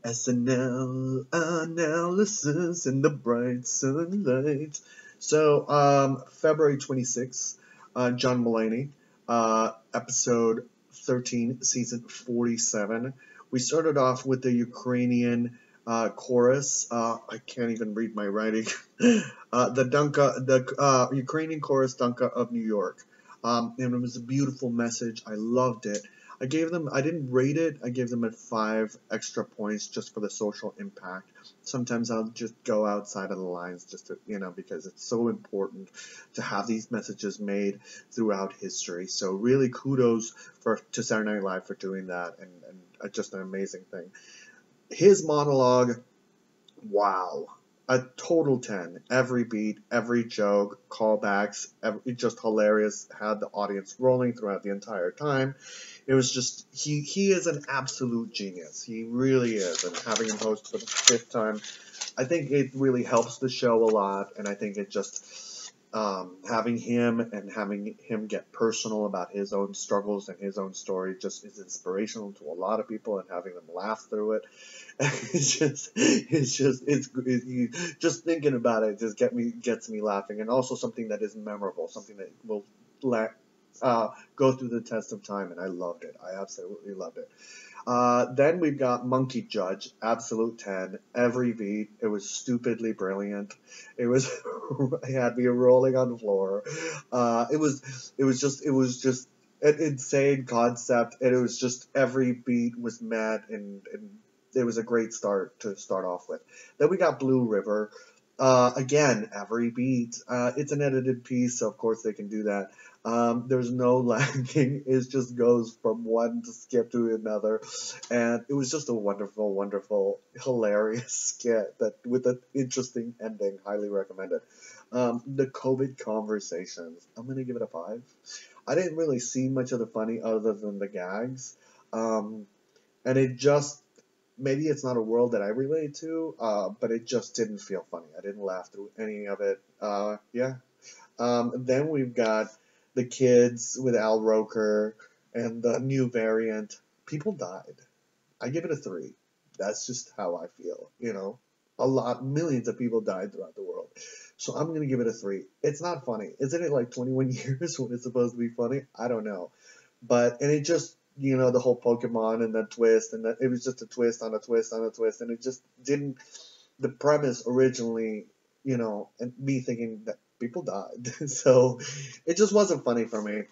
SNL analysis in the bright sunlight. So, February 26th, John Mulaney, episode 13, season 47. We started off with the Ukrainian chorus. I can't even read my writing. The Ukrainian chorus Dunka of New York. And it was a beautiful message. I loved it. I didn't rate it. I gave them a 5 extra points just for the social impact. Sometimes I'll just go outside of the lines just to, because it's so important to have these messages made throughout history. So really kudos to Saturday Night Live for doing that, and just an amazing thing. His monologue, wow. A total 10. Every beat, every joke, callbacks, just hilarious. Had the audience rolling throughout the entire time. It was just, he is an absolute genius. He really is. And having him host for the 5th time, I think it really helps the show a lot. And I think it just, having him get personal about his own struggles and his own story just is inspirational to a lot of people, and having them laugh through it. Just thinking about it just gets me laughing, and also something that is memorable, something that will go through the test of time, and I loved it. I absolutely loved it. Then we've got Monkey Judge, absolute 10. Every beat, it was stupidly brilliant. It had me rolling on the floor. It was just an insane concept, and it was just every beat was met, and it was a great start to start off with. Then we got Blue River. Again, every beat. It's an edited piece, so of course they can do that. There's no lagging. It just goes from one skit to another. And it was just a wonderful, wonderful, hilarious skit that with an interesting ending. Highly recommended. The COVID conversations. I'm going to give it a 5. I didn't really see much of the funny other than the gags. And it just, maybe it's not a world that I relate to, but it just didn't feel funny. I didn't laugh through any of it. Yeah. Then we've got the kids with Al Roker and the new variant. People died. I give it a 3. That's just how I feel. Millions of people died throughout the world. So I'm going to give it a 3. It's not funny. Isn't it like 21 years when it's supposed to be funny? I don't know. And it just, the whole Pokemon and the twist, and it was just a twist on a twist on a twist, and it just didn't, the premise originally, and me thinking that people died. So it just wasn't funny for me.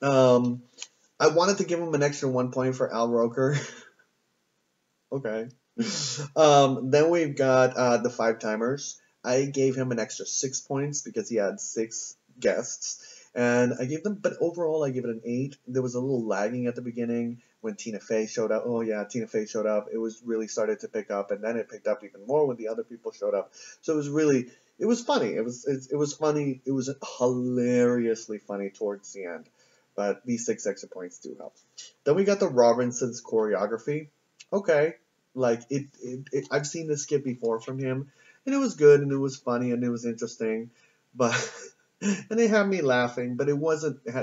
I wanted to give him an extra 1 point for Al Roker. Okay. Then we've got the 5 timers. I gave him an extra 6 points because he had 6 guests. And I gave them, but overall I give it an 8. There was a little lagging at the beginning when Tina Fey showed up. Oh yeah, Tina Fey showed up. It was really started to pick up, and then it picked up even more when the other people showed up. So it was funny. It was funny. It was hilariously funny towards the end. But these 6 extra points do help. Then we got the Robinsons choreography. Okay, like I've seen this skit before from him, and it was good, and it was funny, and it was interesting, but. And it had me laughing, but it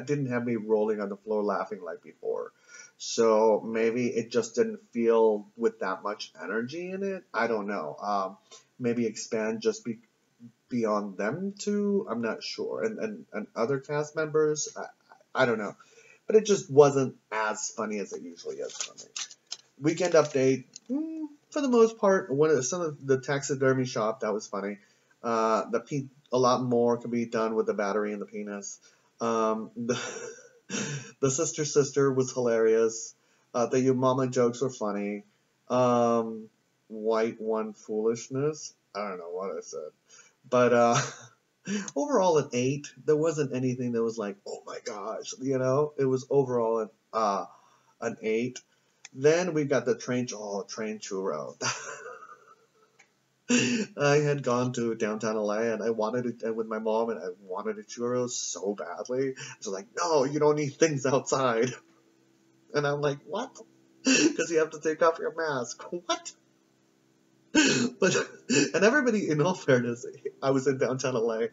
didn't have me rolling on the floor laughing like before. So maybe it just didn't feel with that much energy in it. I don't know. Maybe expand just beyond them two. I'm not sure. And other cast members. I don't know. But it just wasn't as funny as it usually is for me. Weekend update. For the most part, some of the taxidermy shop, that was funny. A lot more can be done with the battery and the penis. The sister was hilarious. The your mama jokes were funny. White one foolishness. I don't know what I said, but overall an 8. There wasn't anything that was like, oh my gosh, It was overall an 8. Then we got the train churro. I had gone to downtown LA, and I wanted it with my mom, and I wanted a churro so badly. She's like, no, you don't eat things outside. And I'm like, what? Because you have to take off your mask. What? And everybody, in all fairness, I was in downtown LA,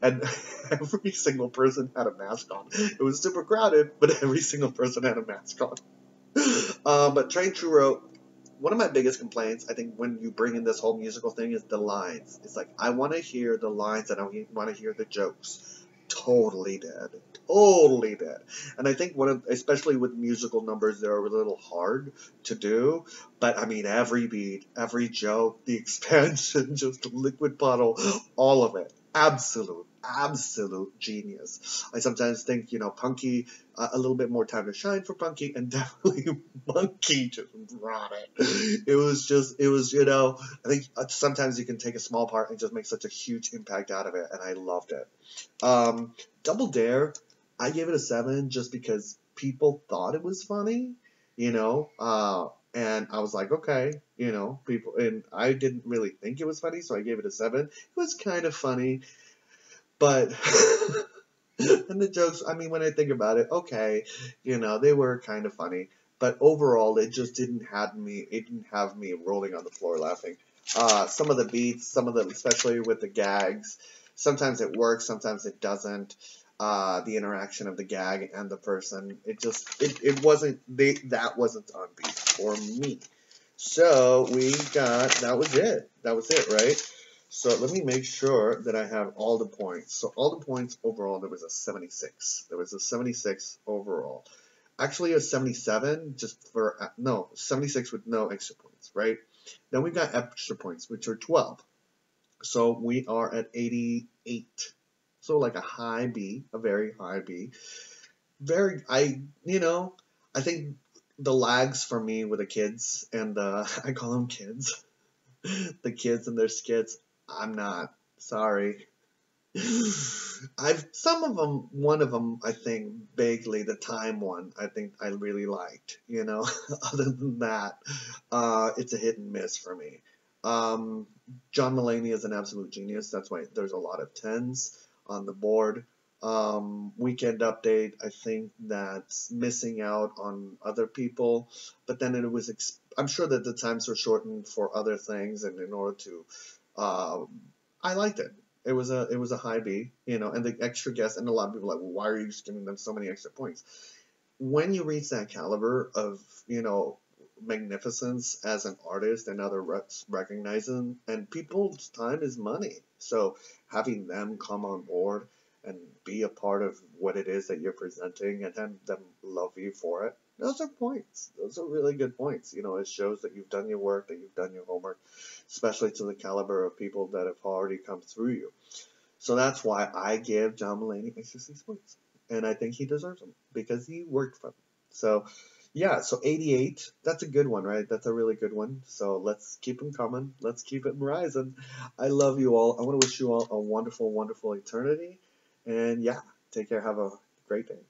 and every single person had a mask on. It was super crowded, but every single person had a mask on. But train churro, one of my biggest complaints, I think, when you bring in this whole musical thing is the lines. It's like, I want to hear the lines and I want to hear the jokes. Totally dead. Totally dead. And I think especially with musical numbers, they're a little hard to do. But I mean, every beat, every joke, the expansion, just the liquid puddle, all of it. Absolute genius. I sometimes think, Punky, a little bit more time to shine for Punky, and definitely Monkey just brought it. I think sometimes you can take a small part and just make such a huge impact out of it, and I loved it. Double Dare, I gave it a 7 just because people thought it was funny, and I was like, okay, people, and I didn't really think it was funny, so I gave it a 7. It was kind of funny, but, and the jokes, I mean, when I think about it, okay, they were kind of funny, but overall, it just didn't have me rolling on the floor laughing. Some of the beats, especially with the gags, sometimes it works, sometimes it doesn't. The interaction of the gag and the person, it wasn't, that wasn't on beat for me. So that was it, right? So let me make sure that I have all the points. So all the points overall, there was a 76. There was a 76 overall. Actually a 77 76 with no extra points, right? Then we've got extra points, which are 12. So we are at 88. So like a high B, a very high B. I think the lags for me with the kids and I call them kids, the kids and their skits, I'm not, sorry. One of them, I think, vaguely, the time one, I think I really liked, Other than that, it's a hit and miss for me. John Mulaney is an absolute genius. That's why there's a lot of 10s on the board. Weekend Update, I think that's missing out on other people, but then I'm sure that the times were shortened for other things, and in order to, I liked it. It was a high B, and the extra guests, and a lot of people are like, well, why are you just giving them so many extra points? When you reach that caliber of, magnificence as an artist and other recognizing, and people's time is money. So having them come on board and be a part of what it is that you're presenting and then them love you for it, those are points. Those are really good points. It shows that you've done your work, that you've done your homework, especially to the caliber of people that have already come through you. So that's why I give John Mulaney extra 6 points. And I think he deserves them because he worked for them. So, yeah, so 88, that's a good one, right? That's a really good one. So let's keep them coming. Let's keep it rising. I love you all. I want to wish you all a wonderful, wonderful eternity. And yeah, take care. Have a great day.